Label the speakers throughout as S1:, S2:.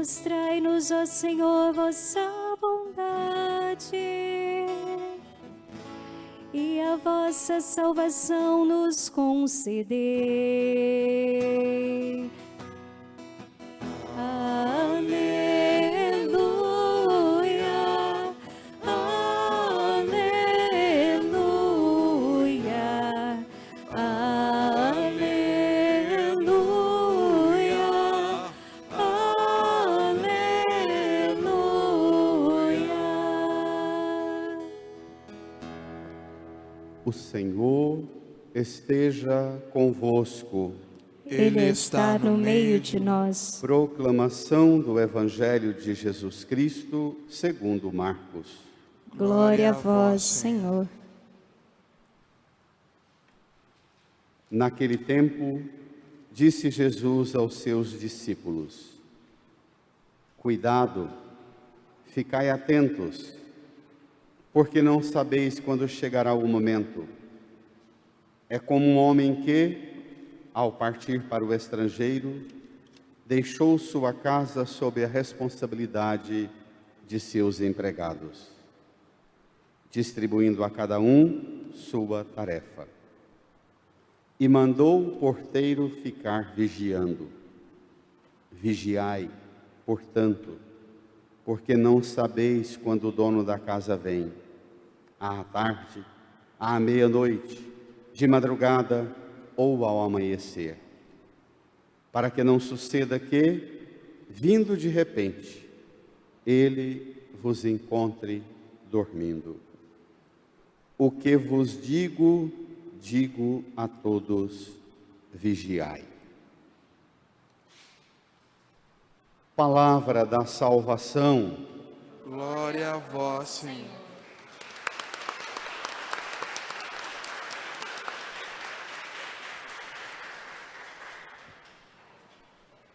S1: Mostrai-nos, ó Senhor, vossa bondade, e a vossa salvação nos concedei. Aleluia, aleluia, aleluia, aleluia.
S2: O Senhor esteja convosco.
S1: Ele está no meio de nós.
S2: Proclamação do Evangelho de Jesus Cristo, segundo Marcos.
S1: Glória a vós, Senhor.
S2: Naquele tempo, disse Jesus aos seus discípulos: Cuidado, ficai atentos, porque não sabeis quando chegará o momento. É como um homem que, ao partir para o estrangeiro, deixou sua casa sob a responsabilidade de seus empregados, distribuindo a cada um sua tarefa. E mandou o porteiro ficar vigiando. Vigiai, portanto, porque não sabeis quando o dono da casa vem, à tarde, à meia-noite, de madrugada ou ao amanhecer, para que não suceda que, vindo de repente, ele vos encontre dormindo. O que vos digo, digo a todos: vigiai. Palavra da salvação.
S3: Glória a vós, Senhor.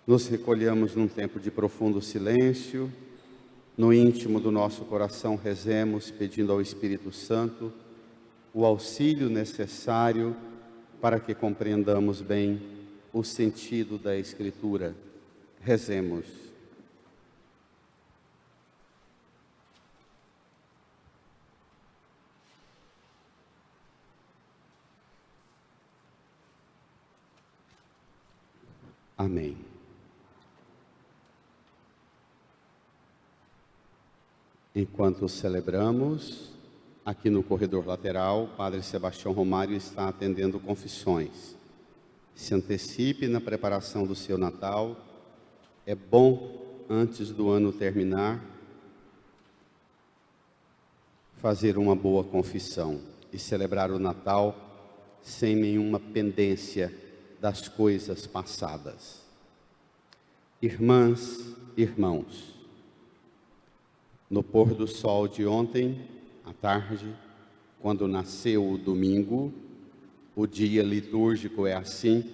S2: Nos recolhamos num tempo de profundo silêncio. No íntimo do nosso coração rezemos, pedindo ao Espírito Santo o auxílio necessário para que compreendamos bem o sentido da Escritura. Rezemos. Amém. Enquanto celebramos, aqui no corredor lateral, o Padre Sebastião Romário está atendendo confissões. Se antecipe na preparação do seu Natal. É bom, antes do ano terminar, fazer uma boa confissão e celebrar o Natal sem nenhuma pendência das coisas passadas. Irmãs, irmãos, no pôr do sol de ontem, à tarde, quando nasceu o domingo, o dia litúrgico é assim,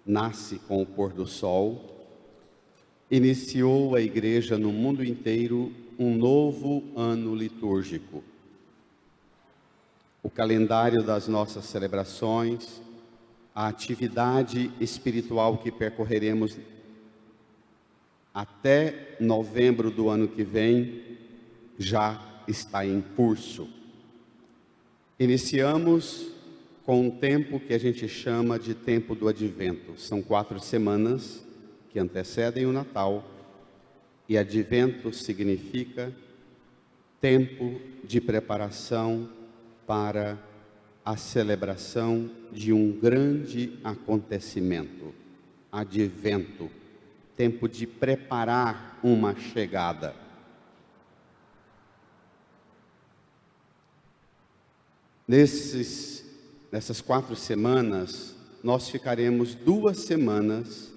S2: nasce com o pôr do sol, iniciou a Igreja no mundo inteiro um novo ano litúrgico. O calendário das nossas celebrações, a atividade espiritual que percorreremos até novembro do ano que vem, já está em curso. Iniciamos com um tempo que a gente chama de tempo do Advento. São 4 semanas que antecedem o Natal, e Advento significa tempo de preparação para a celebração de um grande acontecimento. Advento, tempo de preparar uma chegada. Nessas 4 semanas, nós ficaremos 2 semanas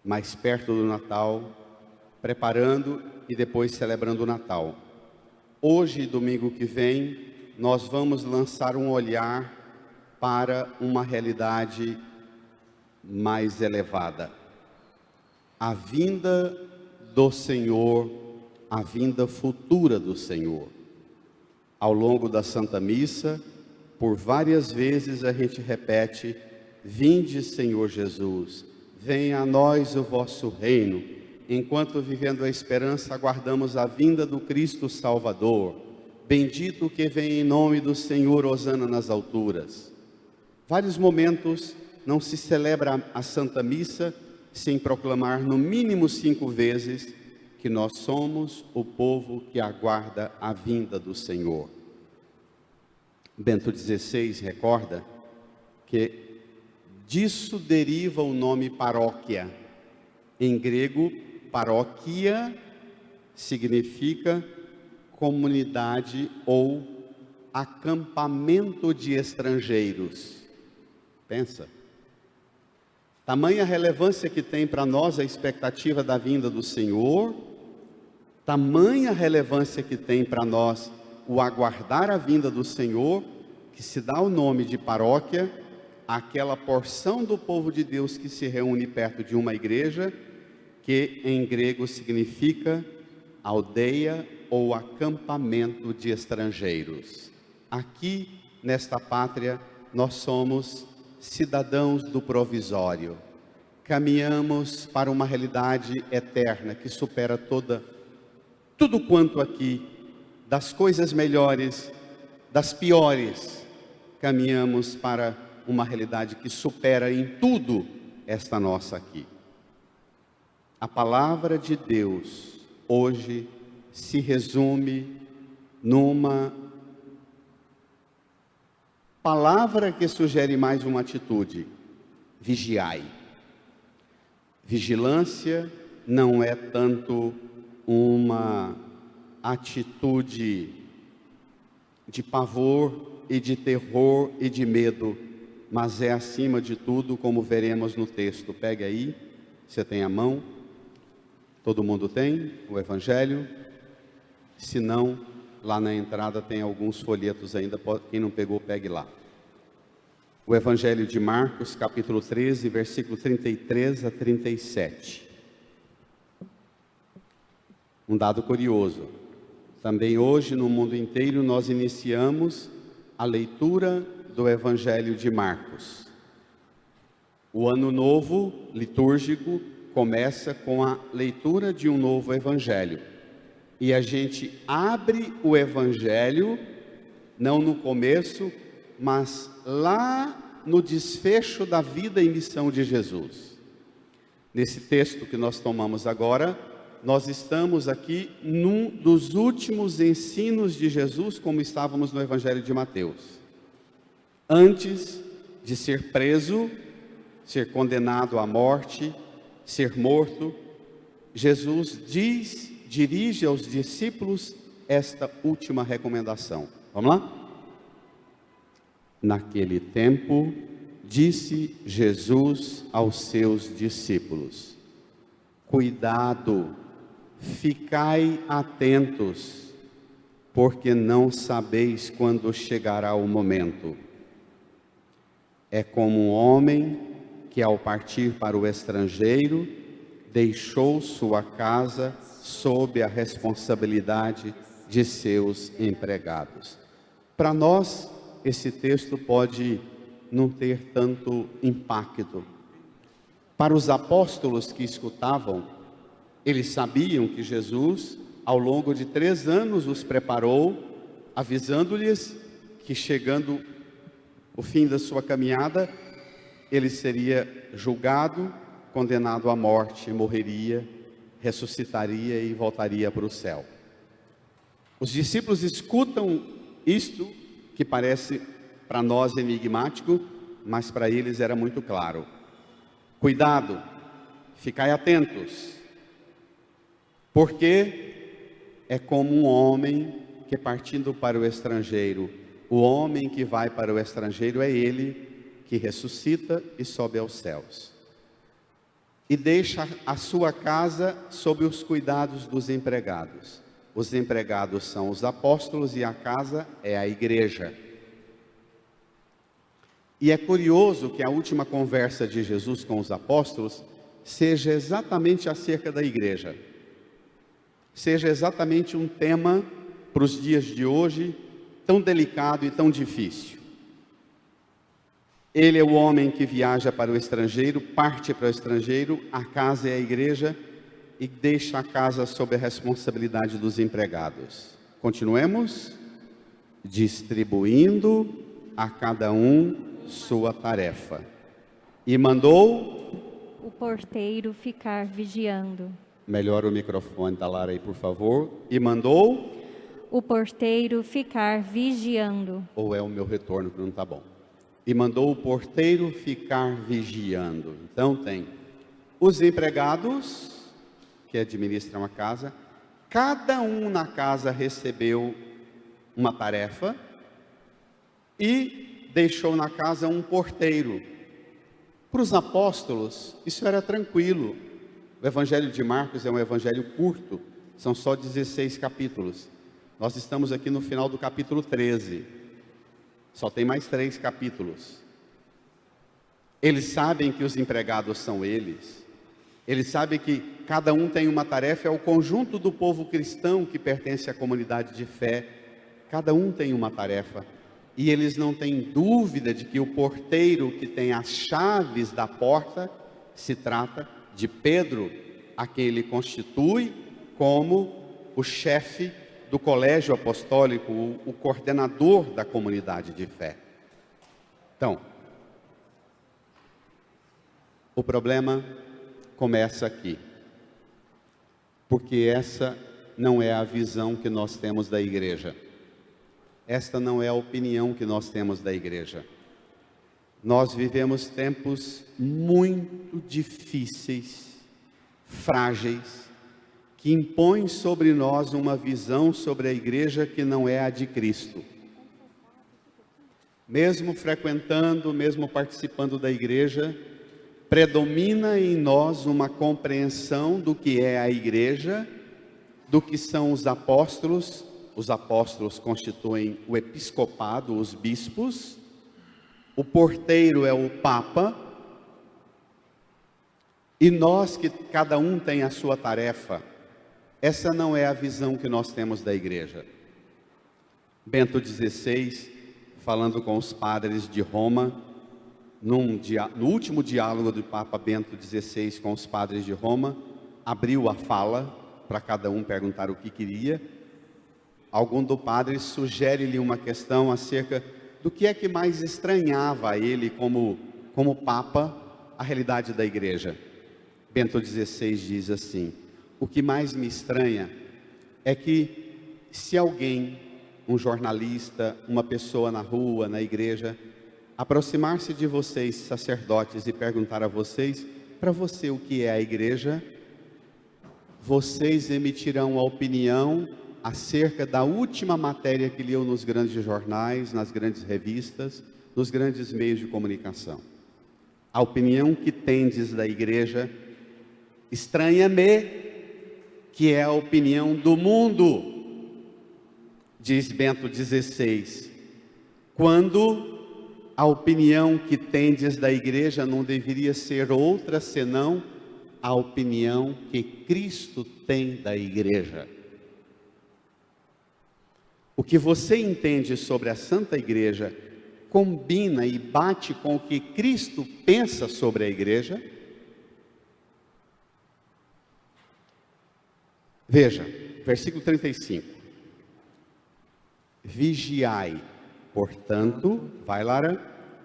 S2: mais perto do Natal, preparando e depois celebrando o Natal. Hoje, domingo que vem, nós vamos lançar um olhar para uma realidade mais elevada. A vinda do Senhor, a vinda futura do Senhor. Ao longo da Santa Missa, por várias vezes a gente repete: vinde, Senhor Jesus, venha a nós o vosso reino, enquanto vivendo a esperança aguardamos a vinda do Cristo Salvador. Bendito que vem em nome do Senhor, hosana nas alturas. Vários momentos não se celebra a Santa Missa sem proclamar no mínimo 5 vezes que nós somos o povo que aguarda a vinda do Senhor. Bento XVI recorda que disso deriva o nome paróquia. Em grego, paróquia significa comunidade ou acampamento de estrangeiros. Pensa. Tamanha relevância que tem para nós a expectativa da vinda do Senhor, tamanha relevância que tem para nós o aguardar a vinda do Senhor, que se dá o nome de paróquia, aquela porção do povo de Deus que se reúne perto de uma igreja, que em grego significa aldeia ou acampamento de estrangeiros. Aqui, nesta pátria, nós somos cidadãos do provisório. Caminhamos para uma realidade eterna que supera tudo quanto aqui, das coisas melhores, das piores, caminhamos para uma realidade que supera em tudo esta nossa aqui. A palavra de Deus hoje se resume numa palavra que sugere mais uma atitude: vigiai. Vigilância não é tanto uma atitude de pavor e de terror e de medo, mas é acima de tudo, como veremos no texto. Pegue aí, você tem a mão, todo mundo tem o Evangelho, se não, lá na entrada tem alguns folhetos ainda, quem não pegou, pegue lá. O Evangelho de Marcos, capítulo 13, versículo 33 a 37. Um dado curioso, também hoje no mundo inteiro nós iniciamos a leitura do Evangelho de Marcos. O ano novo litúrgico começa com a leitura de um novo Evangelho. E a gente abre o Evangelho, não no começo, mas lá no desfecho da vida e missão de Jesus. Nesse texto que nós tomamos agora, nós estamos aqui num dos últimos ensinos de Jesus, como estávamos no Evangelho de Mateus. Antes de ser preso, ser condenado à morte, ser morto, Jesus dirige aos discípulos esta última recomendação. Vamos lá? Naquele tempo, disse Jesus aos seus discípulos: cuidado, ficai atentos, porque não sabeis quando chegará o momento. É como um homem que, ao partir para o estrangeiro, deixou sua casa sob a responsabilidade de seus empregados. Para nós, esse texto pode não ter tanto impacto. Para os apóstolos que escutavam, eles sabiam que Jesus, ao longo de 3 anos, os preparou, avisando-lhes que, chegando o fim da sua caminhada, ele seria julgado, condenado à morte, morreria, ressuscitaria e voltaria para o céu. Os discípulos escutam isto, que parece para nós enigmático, mas para eles era muito claro. Cuidado, ficai atentos, porque é como um homem que, partindo para o estrangeiro, o homem que vai para o estrangeiro é ele que ressuscita e sobe aos céus, e deixa a sua casa sob os cuidados dos empregados. Os empregados são os apóstolos e a casa é a igreja. E é curioso que a última conversa de Jesus com os apóstolos seja exatamente acerca da igreja. Seja exatamente um tema para os dias de hoje, tão delicado e tão difícil. Ele é o homem que viaja para o estrangeiro, parte para o estrangeiro, a casa é a igreja e deixa a casa sob a responsabilidade dos empregados. Continuemos. Distribuindo a cada um sua tarefa. E mandou
S1: o porteiro ficar vigiando.
S2: Melhora o microfone da Lara aí, por favor. E mandou
S1: o porteiro ficar vigiando.
S2: Ou é o meu retorno que não está bom? E mandou o porteiro ficar vigiando. Então tem os empregados que administram a casa. Cada um na casa recebeu uma tarefa e deixou na casa um porteiro. Para os apóstolos, isso era tranquilo. O Evangelho de Marcos é um evangelho curto, são só 16 capítulos. Nós estamos aqui no final do capítulo 13. Só tem mais 3 capítulos. Eles sabem que os empregados são eles. Eles sabem que cada um tem uma tarefa, é o conjunto do povo cristão que pertence à comunidade de fé. Cada um tem uma tarefa. E eles não têm dúvida de que o porteiro que tem as chaves da porta se trata de Pedro, a quem ele constitui como o chefe do colégio apostólico, o coordenador da comunidade de fé. Então, o problema começa aqui, porque essa não é a visão que nós temos da igreja. Esta não é a opinião que nós temos da igreja. Nós vivemos tempos muito difíceis, frágeis, que impõem sobre nós uma visão sobre a igreja que não é a de Cristo. Mesmo frequentando, mesmo participando da igreja, predomina em nós uma compreensão do que é a igreja, do que são os apóstolos. Os apóstolos constituem o episcopado, os bispos. O porteiro é o Papa. E nós, que cada um tem a sua tarefa, essa não é a visão que nós temos da igreja. Bento XVI, falando com os padres de Roma, no último diálogo do Papa Bento XVI com os padres de Roma, abriu a fala para cada um perguntar o que queria. Algum do padre sugere-lhe uma questão acerca do que é que mais estranhava a ele como Papa a realidade da igreja. Bento XVI diz assim: o que mais me estranha é que se alguém, um jornalista, uma pessoa na rua, na igreja, aproximar-se de vocês, sacerdotes, e perguntar a vocês, para você o que é a igreja, vocês emitirão a opinião acerca da última matéria que leu nos grandes jornais, nas grandes revistas, nos grandes meios de comunicação. A opinião que tendes da igreja estranha-me, que é a opinião do mundo, diz Bento XVI, quando a opinião que tendes da igreja não deveria ser outra senão a opinião que Cristo tem da igreja. O que você entende sobre a Santa Igreja combina e bate com o que Cristo pensa sobre a igreja? Veja, versículo 35. Vigiai, portanto, vai, Lara.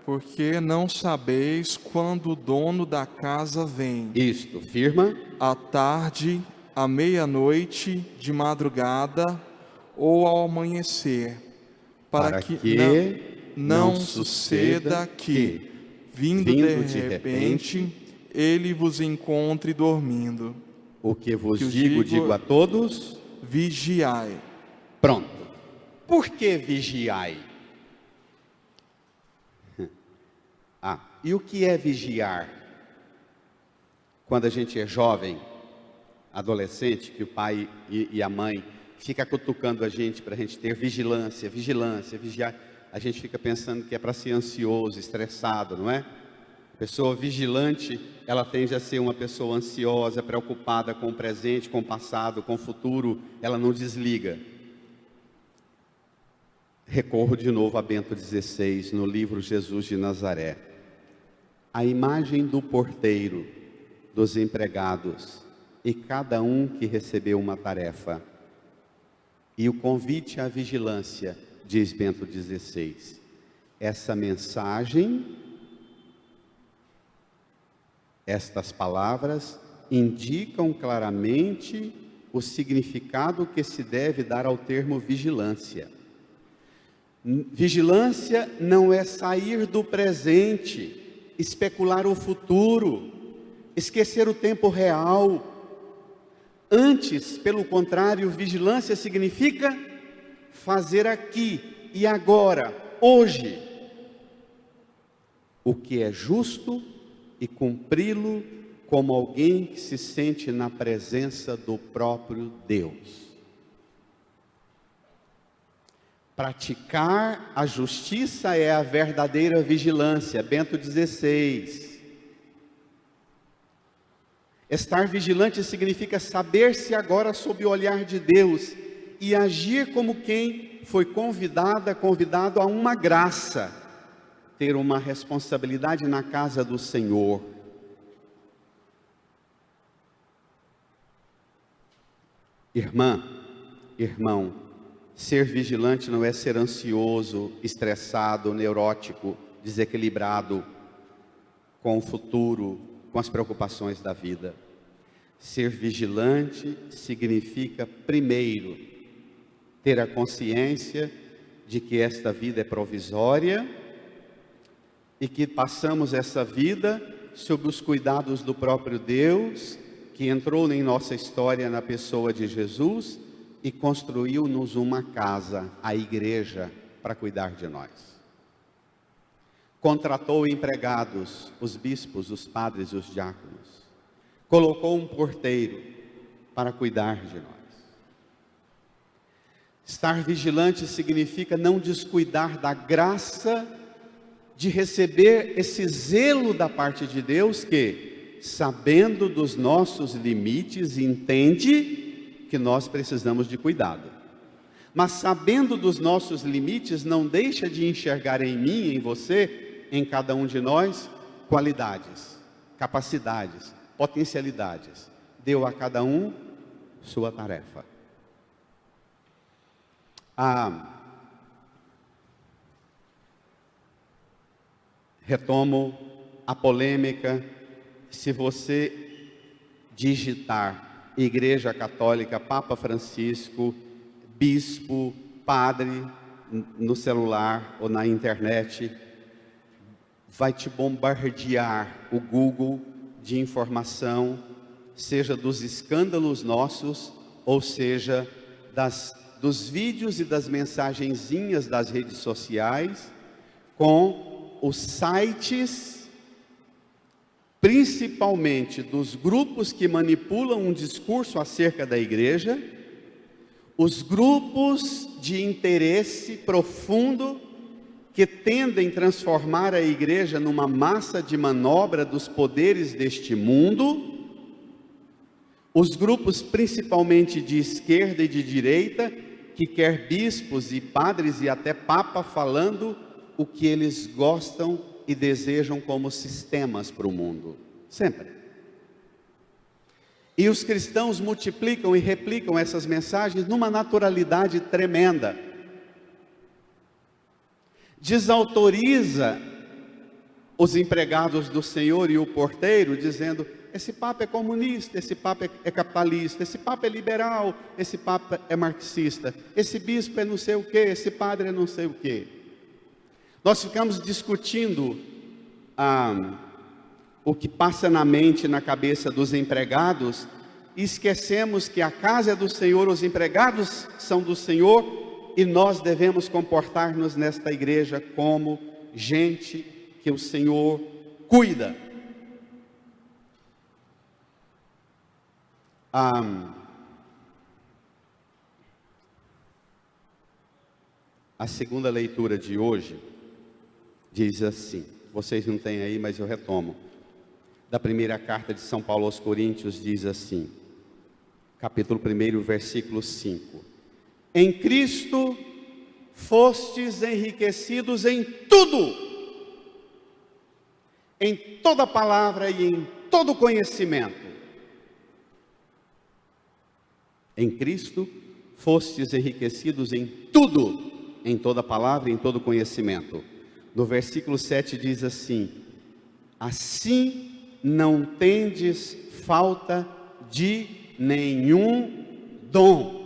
S3: Porque não sabeis quando o dono da casa vem.
S2: Isto, firma.
S3: À tarde, à meia-noite, de madrugada ou ao amanhecer, para que não suceda que, vindo de repente, ele vos encontre dormindo.
S2: O que vos digo a todos:
S3: vigiai.
S2: Pronto. Por que vigiai? E o que é vigiar? Quando a gente é jovem, adolescente, que o pai e a mãe fica cutucando a gente para a gente ter vigilância, vigiar. A gente fica pensando que é para ser ansioso, estressado, não é? A pessoa vigilante, ela tende a ser uma pessoa ansiosa, preocupada com o presente, com o passado, com o futuro, ela não desliga. Recorro de novo a Bento XVI, no livro Jesus de Nazaré. a imagem do porteiro, dos empregados e cada um que recebeu uma tarefa. E o convite à vigilância, diz Bento XVI. Essa mensagem, estas palavras, indicam claramente o significado que se deve dar ao termo vigilância. Vigilância não é sair do presente, especular o futuro, esquecer o tempo real. Antes, pelo contrário, vigilância significa fazer aqui e agora, hoje, o que é justo e cumpri-lo como alguém que se sente na presença do próprio Deus. Praticar a justiça é a verdadeira vigilância, Bento XVI. Estar vigilante significa saber-se agora sob o olhar de Deus e agir como quem foi convidado a uma graça, ter uma responsabilidade na casa do Senhor. Irmã, irmão, ser vigilante não é ser ansioso, estressado, neurótico, desequilibrado com o futuro, com as preocupações da vida. Ser vigilante significa, primeiro, ter a consciência de que esta vida é provisória e que passamos essa vida sob os cuidados do próprio Deus, que entrou em nossa história na pessoa de Jesus e construiu-nos uma casa, a igreja, para cuidar de nós. Contratou empregados, os bispos, os padres e os diáconos. Colocou um porteiro para cuidar de nós. Estar vigilante significa não descuidar da graça de receber esse zelo da parte de Deus que, sabendo dos nossos limites, entende que nós precisamos de cuidado. Mas sabendo dos nossos limites, não deixa de enxergar em mim, em você, em cada um de nós, qualidades, capacidades, potencialidades. Deu a cada um sua tarefa. Retomo a polêmica. Se você digitar Igreja Católica, Papa Francisco, bispo, padre, no celular ou na internet, vai te bombardear o Google de informação, seja dos escândalos nossos, ou seja, dos vídeos e das mensagenzinhas das redes sociais, com os sites, principalmente dos grupos que manipulam um discurso acerca da igreja, os grupos de interesse profundo que tendem a transformar a igreja numa massa de manobra dos poderes deste mundo, os grupos principalmente de esquerda e de direita, que quer bispos e padres e até papa falando o que eles gostam e desejam como sistemas para o mundo, sempre. E os cristãos multiplicam e replicam essas mensagens numa naturalidade tremenda. Desautoriza os empregados do Senhor e o porteiro, dizendo: esse papa é comunista, esse papa é capitalista, esse papa é liberal, esse papa é marxista, esse bispo é não sei o que, esse padre é não sei o que. Nós ficamos discutindo o que passa na mente, na cabeça dos empregados, e esquecemos que a casa é do Senhor, os empregados são do Senhor, e nós devemos comportar-nos nesta igreja como gente que o Senhor cuida. A segunda leitura de hoje diz assim, vocês não têm aí, mas eu retomo, da primeira carta de São Paulo aos Coríntios, diz assim, capítulo 1, versículo 5: em Cristo fostes enriquecidos em tudo, em toda palavra e em todo conhecimento. Em Cristo fostes enriquecidos em tudo, em toda palavra e em todo conhecimento. No versículo 7 diz assim: assim não tendes falta de nenhum dom.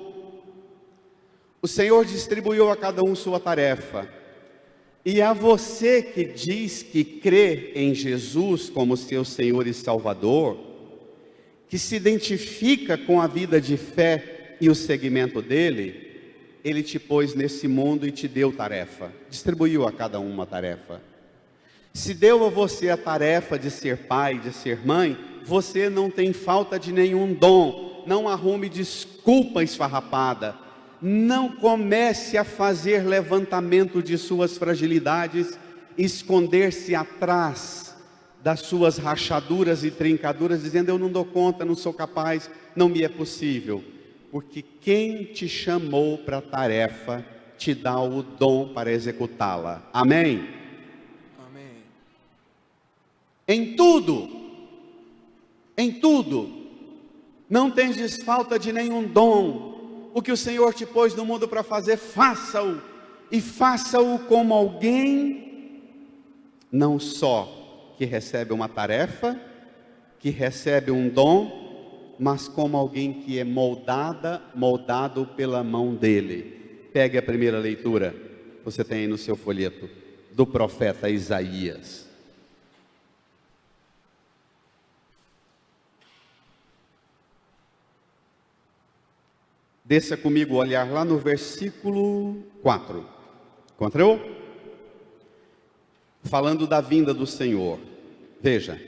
S2: O Senhor distribuiu a cada um sua tarefa. E a você que diz que crê em Jesus como seu Senhor e Salvador, que se identifica com a vida de fé e o seguimento dele, ele te pôs nesse mundo e te deu tarefa, distribuiu a cada um uma tarefa. Se deu a você a tarefa de ser pai, de ser mãe, você não tem falta de nenhum dom. Não arrume desculpa esfarrapada. Não comece a fazer levantamento de suas fragilidades, esconder-se atrás das suas rachaduras e trincaduras, dizendo: eu não dou conta, não sou capaz, não me é possível. Porque quem te chamou para a tarefa, te dá o dom para executá-la. Amém?
S3: Amém.
S2: Em tudo, não tendes falta de nenhum dom. O que o Senhor te pôs no mundo para fazer, faça-o. E faça-o como alguém, não só que recebe uma tarefa, que recebe um dom, mas como alguém que é moldado pela mão dele. Pegue a primeira leitura, você tem aí no seu folheto, do profeta Isaías. Desça comigo o olhar lá no versículo 4. Encontrou? Falando da vinda do Senhor. Veja: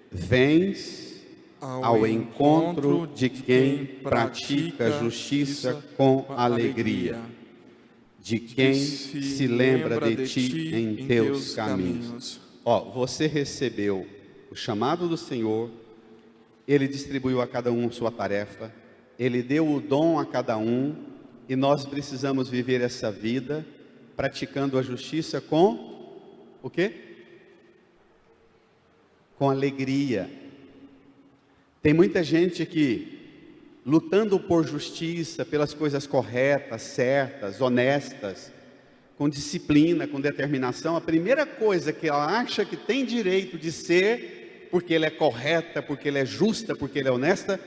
S2: vens ao encontro de quem pratica justiça com alegria, de quem se lembra de ti em teus caminhos. Você recebeu o chamado do Senhor, ele distribuiu a cada um sua tarefa, ele deu o dom a cada um, e nós precisamos viver essa vida praticando a justiça com o quê? Com alegria. Tem muita gente que, lutando por justiça, pelas coisas corretas, certas, honestas, com disciplina, com determinação, a primeira coisa que ela acha que tem direito de ser, porque ela é correta, porque ela é justa, porque ela é honesta,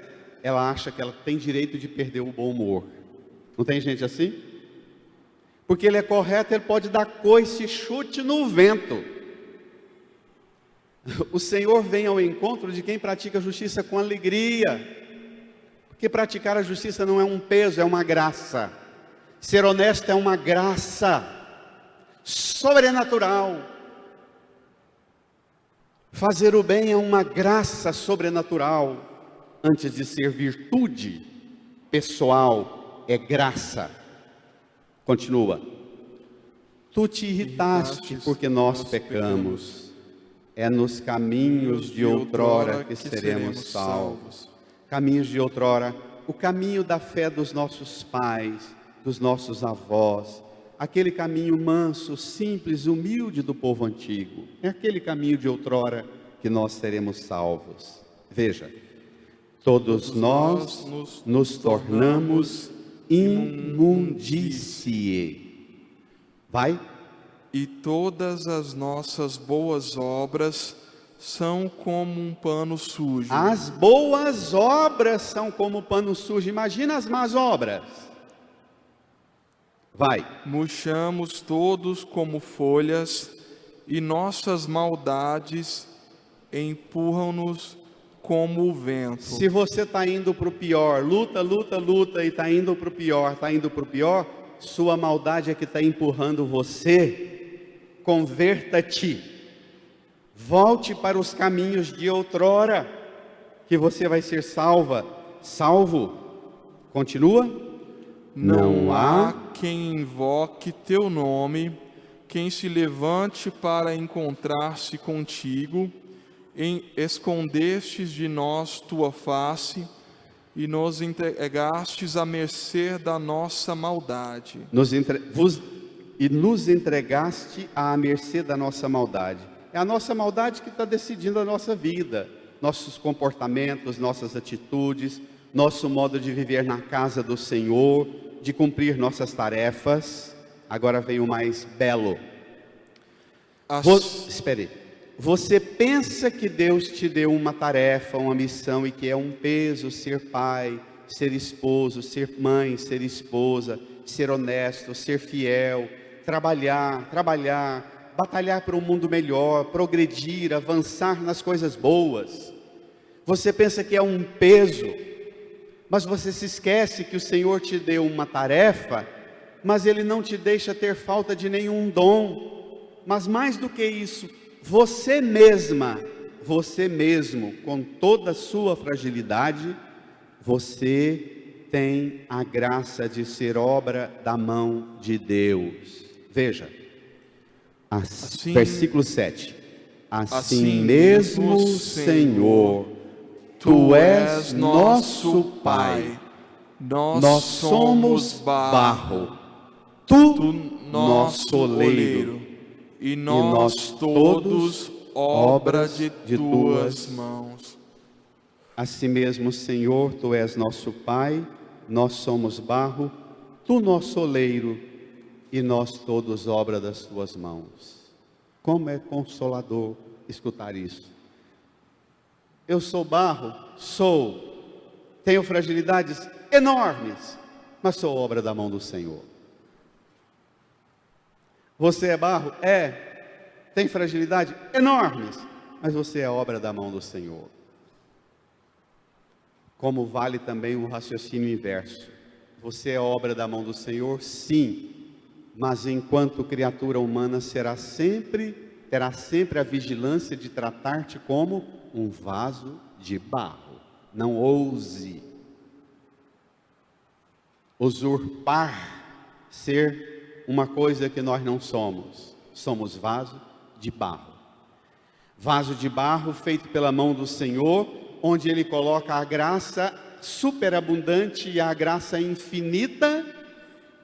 S2: ela acha que ela tem direito de perder o bom humor. Não tem gente assim? Porque ele é correto, ele pode dar coice e chute no vento. O Senhor vem ao encontro de quem pratica a justiça com alegria. Porque praticar a justiça não é um peso, é uma graça. Ser honesto é uma graça sobrenatural. Fazer o bem é uma graça sobrenatural. Antes de ser virtude pessoal, é graça. Continua. Tu te irritaste porque nós pecamos. É nos caminhos de outrora que seremos salvos. Caminhos de outrora, o caminho da fé dos nossos pais, dos nossos avós, aquele caminho manso, simples, humilde do povo antigo. É aquele caminho de outrora que nós seremos salvos. Veja. Todos nós nos tornamos imundície. Vai.
S3: E todas as nossas boas obras são como um pano sujo.
S2: As boas obras são como pano sujo. Imagina as más obras. Vai.
S3: Murchamos todos como folhas, e nossas maldades empurram-nos como o vento.
S2: Se você está indo para o pior, luta e está indo para o pior, sua maldade é que está empurrando você. Converta-te, volte para os caminhos de outrora, que você vai ser salvo. Continua.
S3: Não há quem invoque teu nome, quem se levante para encontrar-se contigo. Escondestes de nós tua face e nos entregastes à mercê da nossa maldade.
S2: Nos entregaste à mercê da nossa maldade. É a nossa maldade que está decidindo a nossa vida, nossos comportamentos, nossas atitudes, nosso modo de viver na casa do Senhor, de cumprir nossas tarefas. Agora vem o mais belo. Espere. Você pensa que Deus te deu uma tarefa, uma missão, e que é um peso ser pai, ser esposo, ser mãe, ser esposa, ser honesto, ser fiel, trabalhar, batalhar por um mundo melhor, progredir, avançar nas coisas boas. Você pensa que é um peso, mas você se esquece que o Senhor te deu uma tarefa, mas Ele não te deixa ter falta de nenhum dom. Mas mais do que isso, você mesmo, com toda a sua fragilidade, você tem a graça de ser obra da mão de Deus. Veja, versículo 7. Assim mesmo, Senhor, Tu és nosso Pai, nós somos barro, Tu nosso oleiro,
S3: e nós todos obra de Tuas mãos.
S2: Assim mesmo, Senhor, Tu és nosso Pai, nós somos barro, Tu nosso oleiro, e nós todos obra das Tuas mãos. Como é consolador escutar isso. Eu sou barro? Sou. Tenho fragilidades enormes, mas sou obra da mão do Senhor. Você é barro? É. Tem fragilidade enormes, mas você é obra da mão do Senhor. Como vale também o raciocínio inverso. Você é obra da mão do Senhor? Sim. Mas enquanto criatura humana terá sempre a vigilância de tratar-te como um vaso de barro. Não ouse usurpar ser uma coisa que nós não somos. Somos vaso de barro. Vaso de barro feito pela mão do Senhor, onde Ele coloca a graça superabundante e a graça infinita,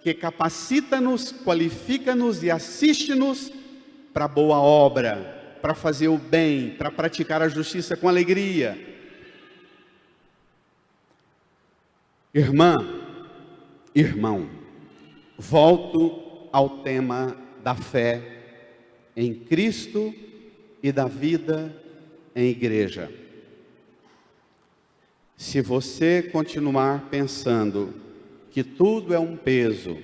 S2: que capacita-nos, qualifica-nos e assiste-nos para a boa obra, para fazer o bem, para praticar a justiça com alegria. Irmã, irmão, volto ao tema da fé em Cristo e da vida em igreja. Se você continuar pensando que tudo é um peso,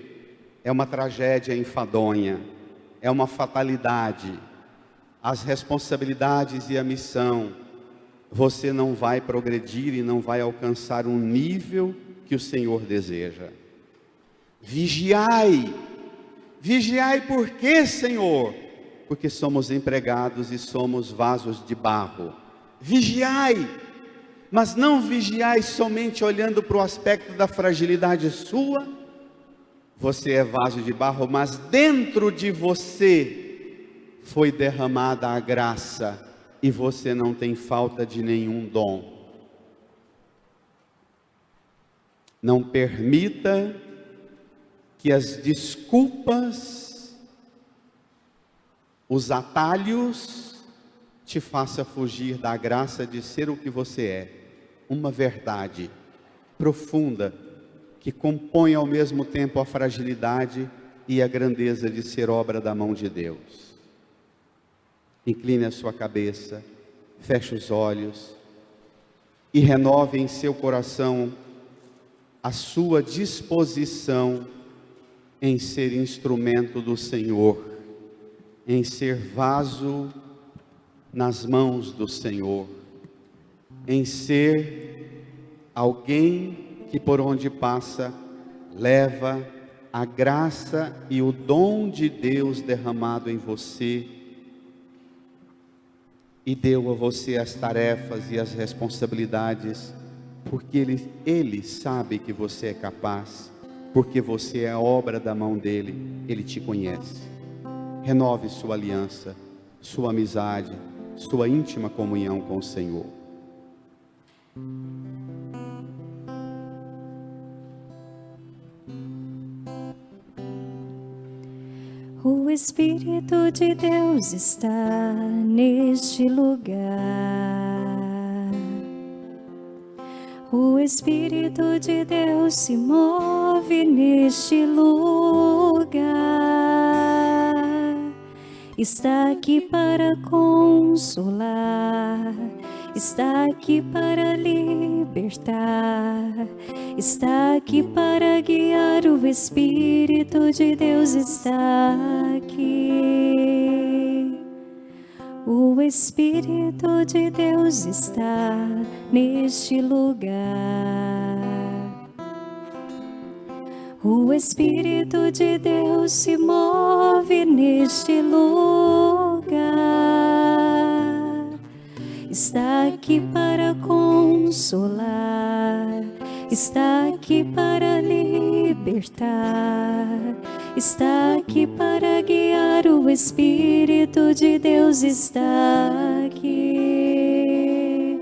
S2: é uma tragédia enfadonha, é uma fatalidade, as responsabilidades e a missão, você não vai progredir e não vai alcançar um nível que o Senhor deseja. Vigiai. Vigiai por quê, Senhor? Porque somos empregados e somos vasos de barro. Vigiai, mas não vigiai somente olhando para o aspecto da fragilidade sua. Você é vaso de barro, mas dentro de você foi derramada a graça e você não tem falta de nenhum dom. Não permita que as desculpas, os atalhos, te façam fugir da graça de ser o que você é. Uma verdade profunda, que compõe ao mesmo tempo a fragilidade e a grandeza de ser obra da mão de Deus. Incline a sua cabeça, feche os olhos e renove em seu coração a sua disposição em ser instrumento do Senhor, em ser vaso nas mãos do Senhor, em ser alguém que por onde passa leva a graça e o dom de Deus derramado em você, e deu a você as tarefas e as responsabilidades, porque Ele sabe que você é capaz, porque você é a obra da mão dEle, Ele te conhece. Renove sua aliança, sua amizade, sua íntima comunhão com o Senhor.
S1: O Espírito de Deus está neste lugar. O Espírito de Deus se move neste lugar. Está aqui para consolar, está aqui para libertar, está aqui para guiar. O Espírito de Deus está aqui. O Espírito de Deus está neste lugar. O Espírito de Deus se move neste lugar. Está aqui para consolar, está aqui para libertar, está aqui para guiar. O Espírito de Deus está aqui.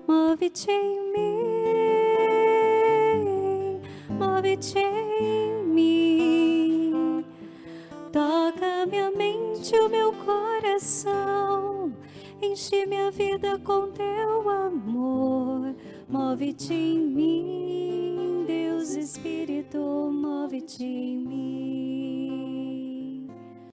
S1: Move-te em mim, move-te em mim. Toca minha mente, o meu coração. Enche minha vida com teu amor. Move-te em mim, Deus Espírito, move-te em mim.